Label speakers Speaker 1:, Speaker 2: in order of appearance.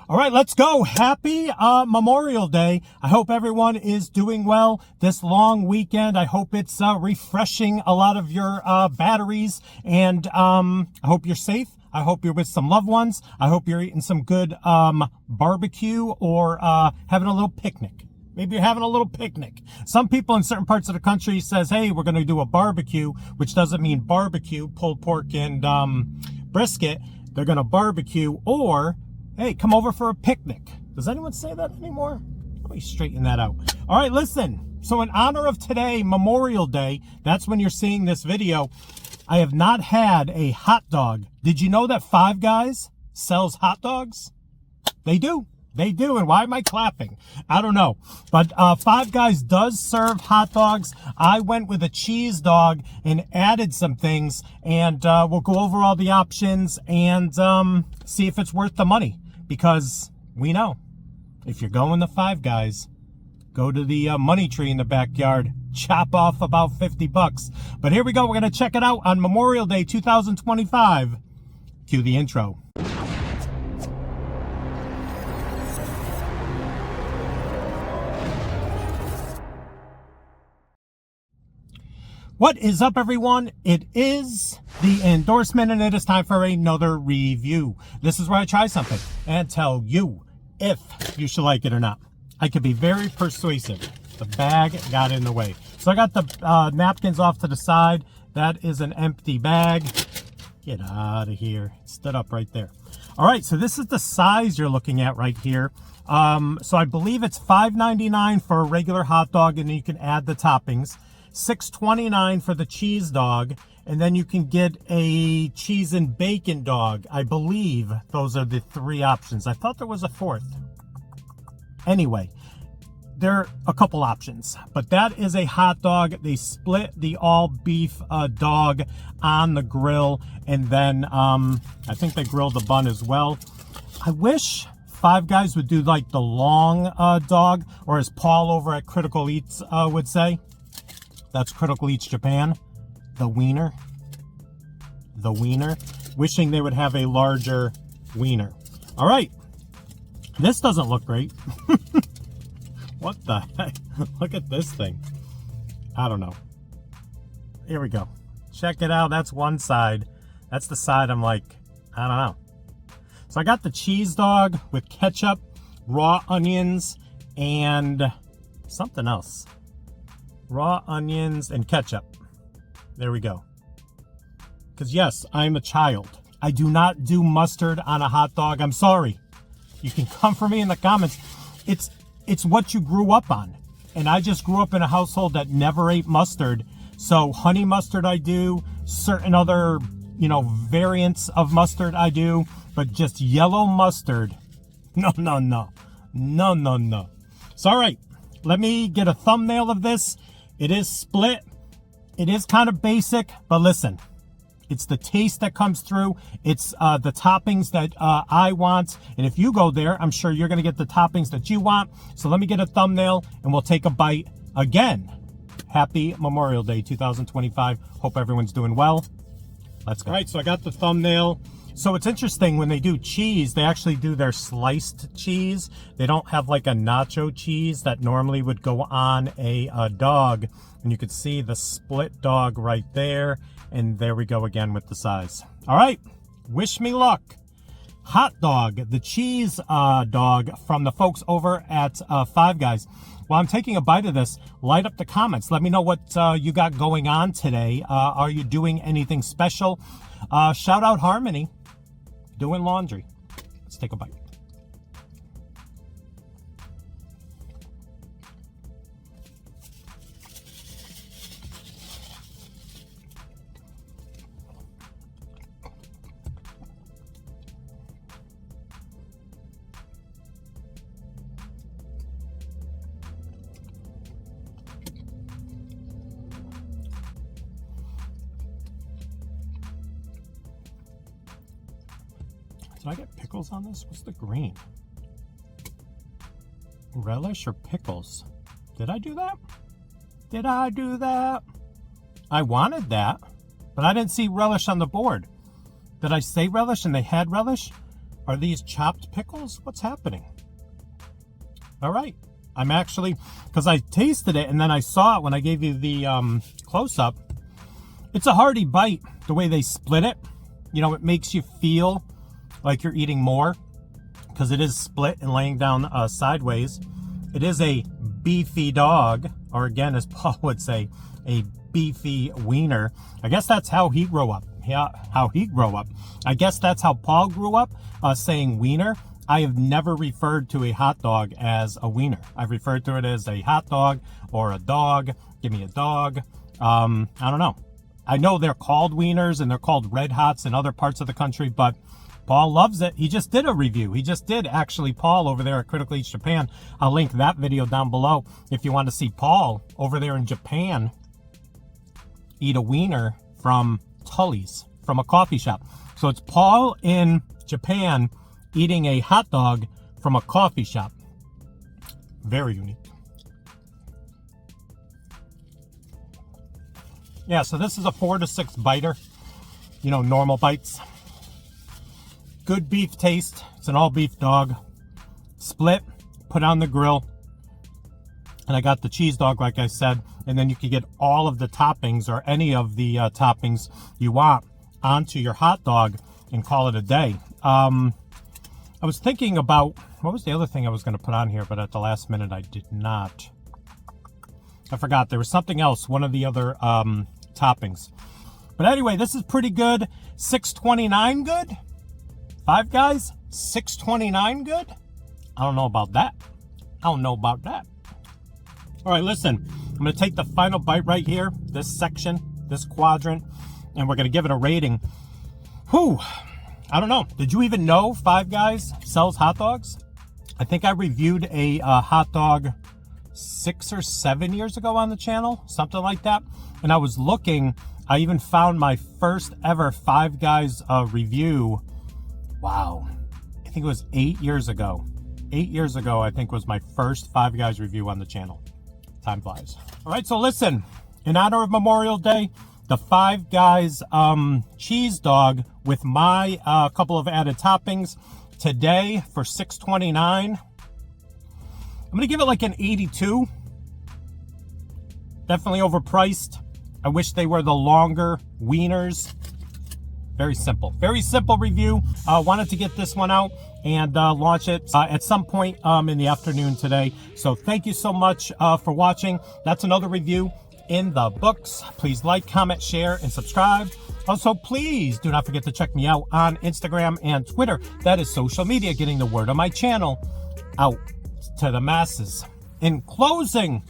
Speaker 1: All right, let's go. Happy Memorial Day. I hope everyone is doing well this long weekend. I hope it's refreshing a lot of your batteries, and I hope you're safe. I hope you're with some loved ones. I hope you're eating some good barbecue or having a little picnic. Maybe you're having a little picnic. Some people in certain parts of the country says, hey, we're going to do a barbecue, which doesn't mean barbecue, pulled pork and brisket. They're going to barbecue, or hey, come over for a picnic. Does anyone say that anymore? Let me straighten that out. All right, listen. So in honor of today, Memorial Day, that's when you're seeing this video, I have not had a hot dog. Did you know that Five Guys sells hot dogs? They do. They do. And why am I clapping? I don't know. But Five Guys does serve hot dogs. I went with a cheese dog and added some things. And we'll go over all the options and see if it's worth the money. Because we know, if you're going to Five Guys, go to the money tree in the backyard. Chop off about 50 bucks. But here we go. We're going to check it out on Memorial Day 2025. Cue the intro. What is up, everyone? It is the endorsement, and it is time for another review. This is where I try something and tell you if you should like it or not. I could be very persuasive. The bag got in the way. So I got the napkins off to the side. That is an empty bag. Get out of here. It stood up right there. All right, so this is the size you're looking at right here. So I believe it's $5.99 for a regular hot dog, and then you can add the toppings. $6.29 for the cheese dog, and then you can get a cheese and bacon dog. I believe those are the three options. I thought there was a fourth. Anyway, there are a couple options, but that is a hot dog. They split the all beef dog on the grill, and then I think they grilled the bun as well. I wish Five Guys would do like the long dog, or as Paul over at Critical Eats would say, that's Critical Eats Japan, the wiener. The wiener. Wishing they would have a larger wiener. All right. This doesn't look great. What the heck? Look at this thing. I don't know. Here we go. Check it out. That's one side. That's the side I'm like, I don't know. So I got the cheese dog with ketchup, raw onions, and something else. Raw onions and ketchup. There we go. Because yes, I'm a child. I do not do mustard on a hot dog. I'm sorry. You can come for me in the comments. It's what you grew up on. And I just grew up in a household that never ate mustard. So honey mustard I do. Certain other, variants of mustard I do. But just yellow mustard. No. So all right. Let me get a thumbnail of this. It is split. It is kind of basic, but listen, it's the taste that comes through. It's the toppings that I want. And if you go there, I'm sure you're going to get the toppings that you want. So let me get a thumbnail and we'll take a bite again. Happy Memorial Day 2025. Hope everyone's doing well. Let's go. All right, so I got the thumbnail. So it's interesting, when they do cheese, they actually do their sliced cheese. They don't have like a nacho cheese that normally would go on a dog. And you can see the split dog right there. And there we go again with the size. All right, wish me luck. Hot dog, the cheese dog from the folks over at Five Guys. While I'm taking a bite of this, light up the comments. Let me know what you got going on today. Are you doing anything special? Shout out Harmony. Doing laundry. Let's take a bite. Did I get pickles on this? What's the green? Relish or pickles? Did I do that? Did I do that? I wanted that, but I didn't see relish on the board. Did I say relish and they had relish? Are these chopped pickles? What's happening? All right. I'm actually, because I tasted it and then I saw it when I gave you the close-up. It's a hearty bite, the way they split it. You know, it makes you feel like you're eating more because it is split and laying down sideways. It is a beefy dog, or again, as Paul would say, a beefy wiener. I guess that's how he grew up. Yeah, how he grew up. I guess that's how Paul grew up, saying wiener. I have never referred to a hot dog as a wiener. I've referred to it as a hot dog or a dog. Give me a dog. I don't know. I know they're called wieners and they're called red hots in other parts of the country, but Paul loves it. He just did a review. He just did, actually, Paul over there at Critical Eats Japan. I'll link that video down below if you want to see Paul over there in Japan eat a wiener from Tully's, from a coffee shop. So it's Paul in Japan eating a hot dog from a coffee shop. Very unique. Yeah, so this is a 4 to 6 biter. You know, normal bites. Good beef taste. It's an all beef dog. Split, put on the grill. And I got the cheese dog, like I said. And then you can get all of the toppings or any of the toppings you want onto your hot dog and call it a day. I was thinking about, what was the other thing I was going to put on here, but at the last minute I did not. I forgot. There was something else, one of the other toppings. But anyway, this is pretty good. $6.29 good. Five Guys, $6.29 good. I don't know about that. I don't know about that. All right, listen. I'm going to take the final bite right here, this section, this quadrant, and we're going to give it a rating. Whew. I don't know. Did you even know Five Guys sells hot dogs? I think I reviewed a hot dog 6 or 7 years ago on the channel, something like that. And I was looking, I even found my first ever Five Guys review. Wow. I think it was 8 years ago. 8 years ago, I think, was my first Five Guys review on the channel. Time flies. All right, so listen, in honor of Memorial Day, the Five Guys cheese dog with my couple of added toppings today for $6.29. I'm going to give it like an 82. Definitely overpriced. I wish they were the longer wieners. Very simple review. Wanted to get this one out and launch it at some point in the afternoon today. So thank you so much for watching. That's another review in the books. Please like, comment, share, and subscribe. Also, please do not forget to check me out on Instagram and Twitter. That is social media, getting the word of my channel out to the masses. In closing,